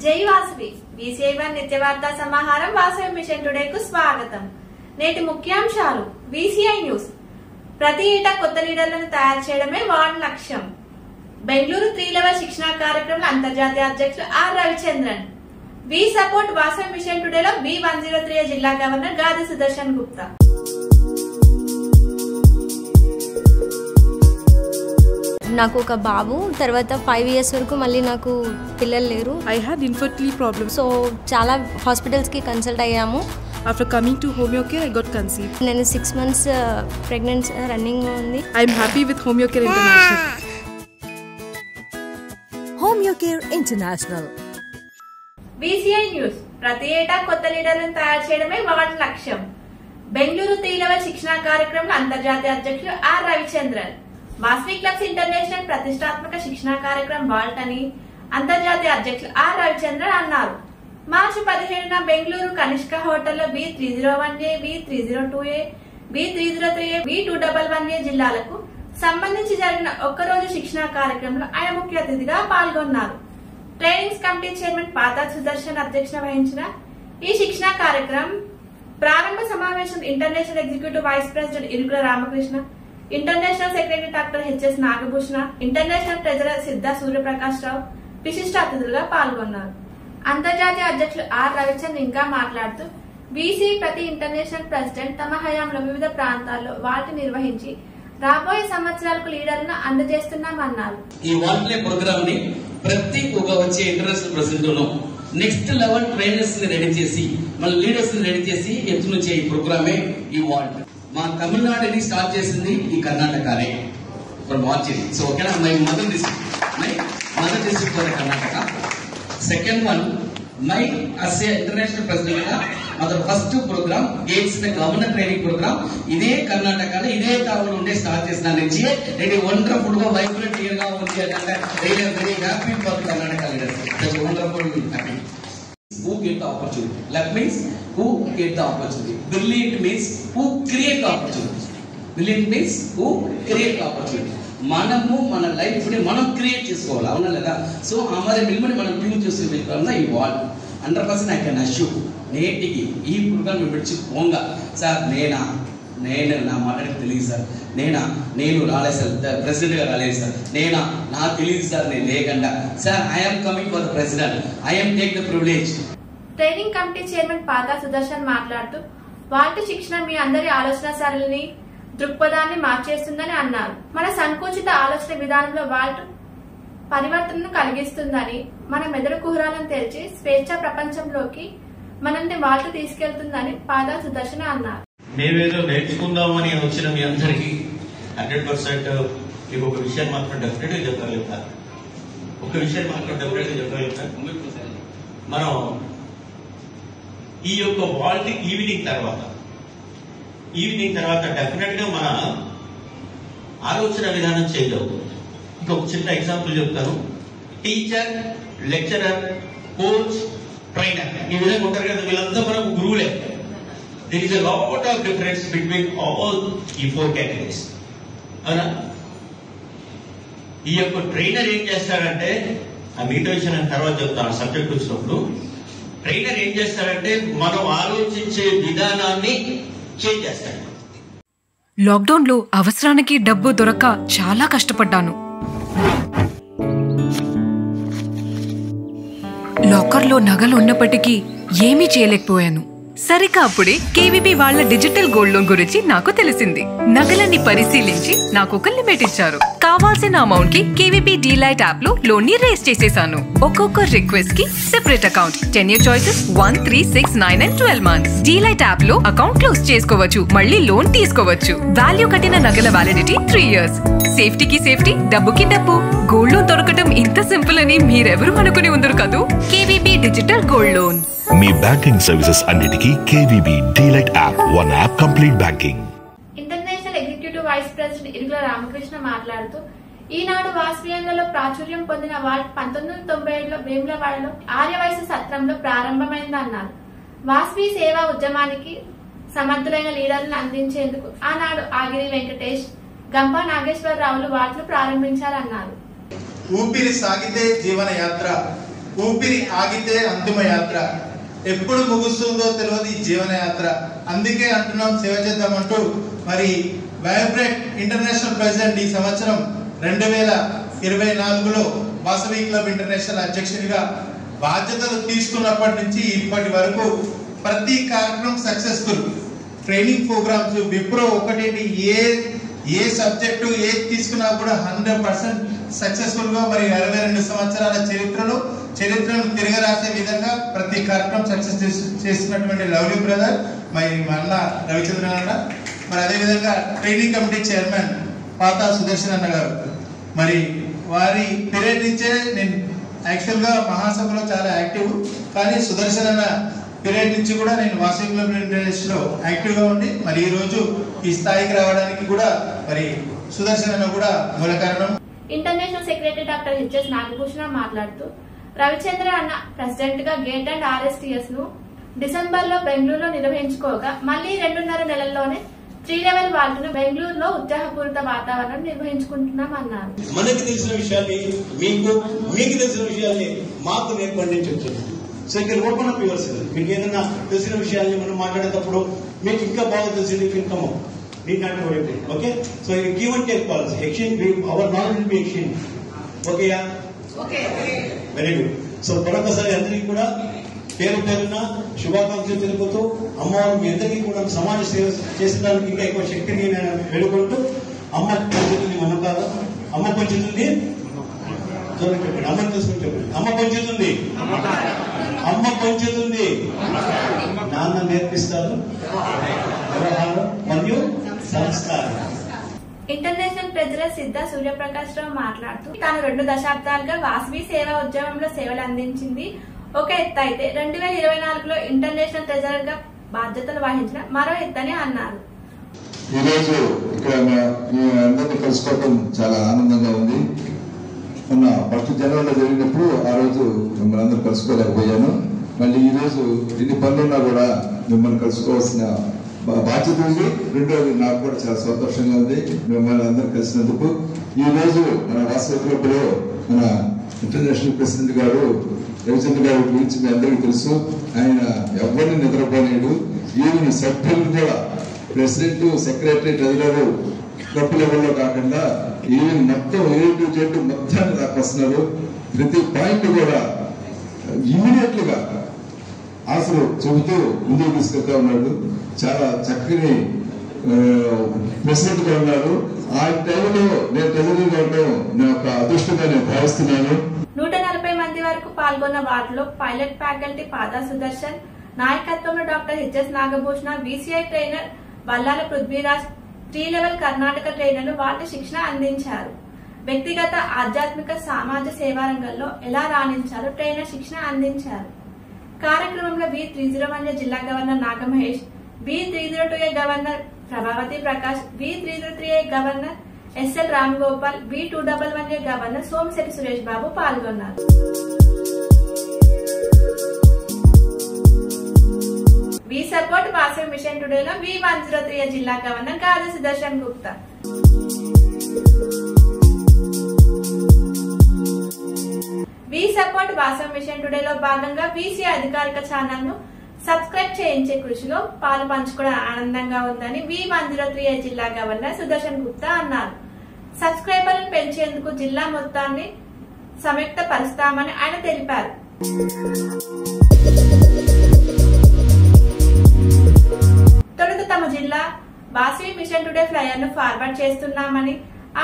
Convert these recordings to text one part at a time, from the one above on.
జై వాసవి VCI1 నిత్యవార్తా సమాహారం Vasavi machine టుడేకు స్వాగతం. నేటి ముఖ్యాంశాలు. VCI news. ప్రతి ఏటా కొత్త లీడర్లను తయారు చేయడమే వార్డ్ లక్ష్యం. బెంగళూరు 3 లెవెల్ శిక్షణ కార్యక్రమంలో అంతర్జాతీయ అధ్యక్షులు R Ravichandran. We support Vasavi mission టుడేలో B103 జిల్లా గవర్నర్ గాది సుదర్శన్ గుప్తా. నాకు ఒక బాబు, తర్వాత 5 years వరకు మళ్ళీ నాకు పిల్లలు లేరు. I had infertility problems. So చాలా హాస్పిటల్స్కి కన్సల్ట్ అయ్యాము. After coming to Homeocare, I got conceived. నేను 6 months ప్రెగ్నెన్సీ రన్నింగ్ ఉంది. I'm happy with Homeocare International. Homeocare International. VCI news. ప్రతి ఏటా కొత్త లీడర్లను తయారు చేయడమే వార్డ్ లక్ష్యం. బెంగళూరు 3 లెవెల్ శిక్షణ కార్యక్రమంలో అంతర్జాతీయ అధ్యక్షులు R Ravichandran. Vasavi clubs international ప్రతిష్టాత్మక శిక్షణ కార్యక్రమం వాల్ట్ అని అంతర్జాతీయ అధ్యక్షులు ఆర్ రవిచంద్రన్ అన్నారు. మార్చి 17న బెంగళూరు కనిష్క హోటల్లో B301A, B302A, B303A, B211A జిల్లాలకు సంబంధించి జరిగిన ఒక్కరోజు శిక్షణ కార్యక్రమంలో ఆయన ముఖ్య అతిథిగా పాల్గొన్నారు. Trainings committee chairman Pada Sudarshan అధ్యక్షత వహించిన ఈ శిక్షణ కార్యక్రమం ప్రారంభ సమావేశం international executive vice president Irukula Ramakrishna, international secretary doctor HS Nagabhushana, international treasurer Siddha Suryaprakash రావు విశిష్ట అతిథులుగా పాల్గొన్నారు. అంతర్జాతీయ అధ్యక్షులు ఆర్ రవిచంద్రన్ ఇంకా మాట్లాడుతూ VCI ప్రతి ఇంటర్నేషనల్ ప్రెసిడెంట్ తమ హయాంలో వివిధ ప్రాంతాల్లో వాటి నిర్వహించి రాబోయే సంవత్సరాలకు లీడర్లను అందజేస్తున్నామన్నారు. ఈ వాల్ట్ ప్రోగ్రామ్ ని ప్రతి ఒక వచ్చే international president next level trainers ని రెడీ చేసి మన లీడర్స్ ని రెడీ చేసి ఎత్తునుంచే ఈ ప్రోగ్రామే ఈ వాల్ట్. మా తమిళనాడుని స్టార్ట్ చేసింది ఈ కర్ణాటకనే ఫ్రమ్ వాచింగ్. సో ఓకేనా, my mother district for Karnataka. Second one, my as a international president గా మన first program gets the governor training program ఇదే కర్ణాటకలో ఇదే టౌన్ ఉండే స్టార్ట్ చేసిన నుంచి ఇది వండర్ఫుల్ గా వైబ్రెంట్ ఇయర్ గా ఉంది అంటే very happy for Karnataka leaders. That's wonderful happy. Who get the opportunity? That means who get the opportunity. Brilliant means who create the opportunity. Brilliant means who create the opportunity. మనము మన life ని మనం create చేసుకోవాలి, అవునా లేదా? So అమరే మిల్మని మనం tune చేసి వెళ్ళాలన్నా ఈ వాల్ 100% ఐ కెన్ అష్యూర్. నేటికి ఈ ప్రోగ్రామ్ విడిచి పోంగా సార్ నేను నా మాటకి తెలియదు సార్, నేను రాలేదు సార్, ప్రెసిడెంట్ గా రాలేదు సార్, నాకు తెలియదు సార్, నేను లేకుండా sir I'm coming for the president, I'm take the privilege. Training committee chairman Pada Sudarshan మాట్లాడుతూ వాటి శిక్షణ మీ అందరి ఆలోచన సరళిని దృక్పథాన్ని మార్చేస్తుందని అన్నారు. మన సంకుచిత ఆలోచన విధానంలో వాల్ట్ పరివర్తనను కలిగిస్తుందని, మన మెదడు కుహరాలను తెరిచి స్వేచ్ఛ ప్రపంచంలోకి మనల్ని వాల్ట్ తీసుకెళ్తుందని పాదా సుదర్శన్ అన్నారు. మేమేదో నేర్చుకుందామని వచ్చిన మీ అందరికీ 100% మీకు ఒక విషయం మాత్రం డెఫినెట్ గా చెప్పగలుగుతారు. మనం ఈ యొక్క వాల్ట్ ఈవినింగ్ తర్వాత డెఫినెట్ గా మన ఆలోచన విధానం చేంజ్ అవుతుంది. ఇంకొక చిన్న ఎగ్జాంపుల్ చెప్తాను. టీచర్, లెక్చరర్, కోచ్, ట్రైనర్ ఈ విధంగా ఉంటారు కదా, వీళ్ళంతా మనకు గురువులే. There is a lot of difference between all the 4 categories. అవునా? ఈ యొక్క ట్రైనర్ ఏం చేస్తాడంటే, ఆ మిగతా విషయం తర్వాత చెప్తాను సబ్జెక్ట్ వచ్చినప్పుడు. ట్రైనర్ ఏం చేస్తాడంటే మనం ఆలోచించే విధానాన్ని చేంజ్ చేస్తాడు. లాక్డౌన్ లో అవసరానికి డబ్బు దొరక్క చాలా కష్టపడ్డాను. లాకర్లో నగలు ఉన్నప్పటికీ ఏమీ చేయలేకపోయాను. సరిగ్గా అప్పుడే KVB వాళ్ళ డిజిటల్ గోల్డ్ లోన్ గురించి నాకు తెలిసింది. నగలన్నీ పరిశీలించి నాకు ఒక లిమిట్ ఇచ్చారు. కావాల్సిన అమౌంట్ కి KVB డీలైట్ యాప్ లో లోన్ ని రేస్ చేసేసాను. ఒక్కొక్క రిక్వెస్ట్ కి separate account, 10 year choices 1, 3, 6, 9 and 12 months. Delight app లో అకౌంట్ క్లోజ్ చేసుకోవచ్చు, మళ్ళీ లోన్ తీసుకోవచ్చు. వాల్యూ కట్టిన నగల వ్యాలిడిటీ 3 years. సేఫ్టీకి సేఫ్టీ, డబ్బుకి డబ్బు. గోల్డ్ లోన్ దొరకటం ఇంత సింపుల్ అని మీరెవరూ అనుకుని ఉండరు కదూ. KVB digital gold loan. మీ బ్యాంకింగ్ సర్వీసెస్ అన్నిటికీ KVB delight app, one app complete banking. International executive vice president Irukula Ramakrishna మాట్లాడుతూ ఈనాడు వాసవ్యంలో ప్రాచుర్యం పొందిన వాల్ట్ 1997లో వేములవాడలో ఆర్యవైశ్య సత్రంలో ప్రారంభమైందన్నారు. వాసవి సేవా ఉద్యమానికి సమర్థులైన లీడర్లను అందించేందుకు ఆనాడు ఆగిరి వెంకటేష్, గంపా నాగేశ్వరరావులు వాల్ట్ను ప్రారంభించారన్నారు. ఊపిరి సాగితే జీవన యాత్ర ఊపిరి ఆగితే అంతిమ యాత్ర, ఎప్పుడు ముగుస్తుందో తెలియదు ఈ జీవనయాత్ర. అందుకే అంటున్నాం సేవ చేద్దామంటూ. మరి వైబ్రెంట్ ఇంటర్నేషనల్ ప్రెసిడెంట్ ఈ సంవత్సరం 2024లో వాసవి క్లబ్ ఇంటర్నేషనల్ అధ్యక్షుడిగా బాధ్యతలు తీసుకున్నప్పటి నుంచి ఇప్పటి వరకు ప్రతి కార్యక్రమం సక్సెస్ఫుల్. ట్రైనింగ్ ప్రోగ్రామ్స్ విప్రో ఒకటేంటి, ఏ సబ్జెక్టు ఏది తీసుకున్నా కూడా 100% సక్సెస్ఫుల్ గా మరి 22 సంవత్సరాల చరిత్రను తిరగరాసే విధంగా ప్రతి కార్యక్రమం సక్సెస్ చేస్తున్నటువంటి లవ్లీ బ్రదర్ మరి మా అన్న రవిచంద్రన్ అన్న, మరి అదేవిధంగా ట్రైనింగ్ కమిటీ చైర్మన్ పాతా సుదర్శన్ అన్న గారు. మరి వారి పీరియడ్ నుంచే నేను యాక్చువల్గా మహాసభలో చాలా యాక్టివ్, కానీ సుదర్శన్ అన్న పీరియడ్ నుంచి కూడా నేను వాసవి క్లబ్ ఇంటర్నేషనల్ లో యాక్టివ్ గా ఉండి మరి ఈ రోజు ఈ స్థాయికి రావడానికి కూడా మరి సుదర్శన్ అన్న కూడా మూల కారణం. International secretary doctor HS Nagabhushan మాట్లాడుతూ రవిచంద్ర అన్న ప్రెసిడెంట్ గా గేట్ అండ్ ఆర్ఎస్టీఎస్ ను డిసెంబర్ లో బెంగళూరులో నిర్వహించుకోగా మళ్లీ 2.5 నెలల్లోనే 3 లెవెల్ వార్డును బెంగళూరులో ఉత్సాహపూరిత వాతావరణం నిర్వహించుకుంటున్నాం అన్నారు. మనకి తెలిసిన విషయాన్ని మీకు తెలిసిన విషయాన్ని మాకు నేర్పండి చెప్తున్నాను. సో ఇక్కడ ఓపెన్ అప్ యువర్ సెల్ఫ్. మీకు ఏదైనా తెలిసిన విషయాన్ని మనం మాట్లాడేటప్పుడు మీకు ఇంకా బాగా తెలిసింది income need not worry about it. Okay, so give and take policy, exchange, our knowledge will be exchanged. Okay, yeah, okay, very good. So మరొకసారి అందరికీ కూడా పేరున శుభాకాంక్షలు తెలుపుతూ అమ్మవారు మీ అందరికీ కూడా సమాజ సేవ చేసడానికి ఇంకా ఎక్కువ శక్తిని నేను వేడుకుంటూ అమ్మ పంచుతుంది మనకాల, అమ్మ పంచుతుంది చెప్పండి, అమ్మని తెలుసుకుని చెప్పండి, అమ్మ పంచుతుంది, అమ్మ పంచుతుంది, నాన్న నేర్పిస్తారు వ్యవహారం మరియు సంస్కారం. ఇంటర్నేషనల్ ప్రెసిడెంట్ సిద్ధ సూర్యప్రకాశ్ రావు మాట్లాడుతూ తాను 2 దశాబ్దాలుగా వాసవి సేవా ఉద్యమంలో సేవలు అందించింది ఒక ఎత్తు అయితే 2024లో ఇంటర్నేషనల్ ట్రెజరర్ గా బాధ్యతలు వహించిన మరో ఎత్తని అన్నారు. ఈరోజు ఇక్కడ మీ అందరినీ కలుసుకోవడం చాలా ఆనందంగా ఉంది. మొన్న 1 జనవరిలో జరిగినప్పుడు ఆ రోజు మిమ్మల్ని అందరూ కలుసుకోలేకపోయాను. మళ్ళీ ఈ రోజు ఎన్ని పనులున్నా కూడా మిమ్మల్ని కలుసుకోవాల్సిన బాధ్యత ఉంది. రెండోది నాకు కూడా చాలా సంతోషంగా ఉంది మిమ్మల్ని అందరూ కలిసినందుకు. ఈ రోజు మన వాసవి క్లబ్ లో మన ఇంటర్నేషనల్ ప్రెసిడెంట్ గారు రవిచంద్ర గారి గురించి మీ అందరికీ తెలుసు. ఆయన ఎవరిని నిద్రపోలేడు. ఈవెన్ సభ్యులు కూడా ప్రెసిడెంట్, సెక్రటరీ, ట్రెజరర్ క్లబ్ లెవెల్లో కాకుండా ఈవెన్ మొత్తం A-to-Z మొత్తాన్ని రాకొస్తున్నారు. ప్రతి పాయింట్ కూడా ఇమీడియట్ గా అసలు చెబుతూ ముందుకు తీసుకెళ్తా ఉన్నాడు. చాలా చక్కని ప్రెసిడెంట్ గా ఉన్నారు. ఆ టైంలో నేను ట్రెజరీగా ఉండడం నా యొక్క అదృష్టంగా నేను భావిస్తున్నాను. 140 మంది వరకు పాల్గొన్న వార్డులో పైలట్ ఫ్యాకల్టీ పాదా సుదర్శన్ నాయకత్వంలో doctor HS Nagabhushana, VCI trainer Vallala Prithviraj, 3 level Karnataka ట్రైనర్లు వాటి శిక్షణ అందించారు. వ్యక్తిగత, ఆధ్యాత్మిక, సామాజిక సేవా రంగంలో ఎలా రాణించాలో ట్రైనర్ శిక్షణ అందించారు. కార్యక్రమంలో B301 జిల్లా governor Nagamahesh, B302A governor Prabhavathi Prakash, B303A governor SL Ramgopal, B211A governor Somasetti Suresh Babu పాల్గొన్నారు. వి సపోర్ట్ వాసవి మిషన్ టుడేలో V103A జిల్లా governor Gadi Sudarshan Gupta. We support Vasavi mission టుడేలో భాగంగా VCI అధికారిక ఛానల్ ను సబ్స్క్రైబ్ చేయించే కృషిలో పాలు పంచుకోవడం ఆనందంగా ఉందని V103A జిల్లా గవర్నర్ సుదర్శన్ గుప్తా అన్నారు. సబ్స్క్రైబర్లను పెంచేందుకు జిల్లా మొత్తాన్ని సంయుక్త పరుస్తామని ఆయన తెలిపారు. తొలుత తమ జిల్లా వాసవి మిషన్ టుడే ఫ్లైయర్ ను ఫార్వర్డ్ చేస్తున్నామని,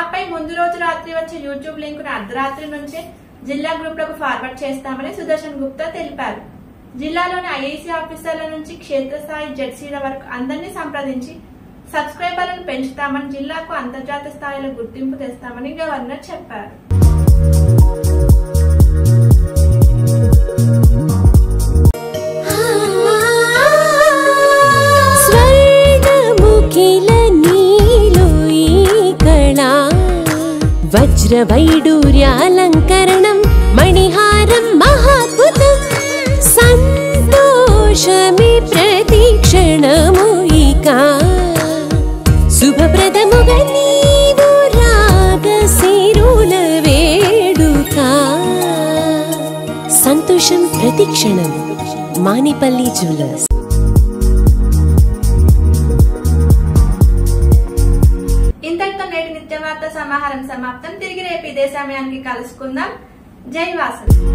ఆపై ముందు రోజు రాత్రి వచ్చే యూట్యూబ్ లింక్ ను అర్ధరాత్రి నుంచే జిల్లా గ్రూప్ లకు ఫార్వర్డ్ చేస్తామని సుదర్శన్ గుప్తా తెలిపారు. జిల్లాలోని IAC ఆఫీసర్ల నుంచి క్షేత్రస్థాయి జెడ్సీల వరకు అందరినీ సంప్రదించి సబ్స్క్రైబర్లను పెంచుతామని, జిల్లాకు అంతర్జాతీయ స్థాయిలో గుర్తింపు తెస్తామని గవర్నర్ చెప్పారు. వజ్రవైడూర్యాలంకరణం మణిహారం మహాద్భుతం సంతోషమే ప్రతిక్షణము ఇక శుభప్రదముగా నీవు రాగ సిరుల వేడుక సంతోషం ప్రతిక్షణం. మానిపల్లి జ్యువెలర్స్. ఇంతటితో నేటి నిత్య వార్త సమాహారం సమాప్తం. తిరిగి రేపు ఇదే సమయానికి కలుసుకుందాం. జై వాసవి.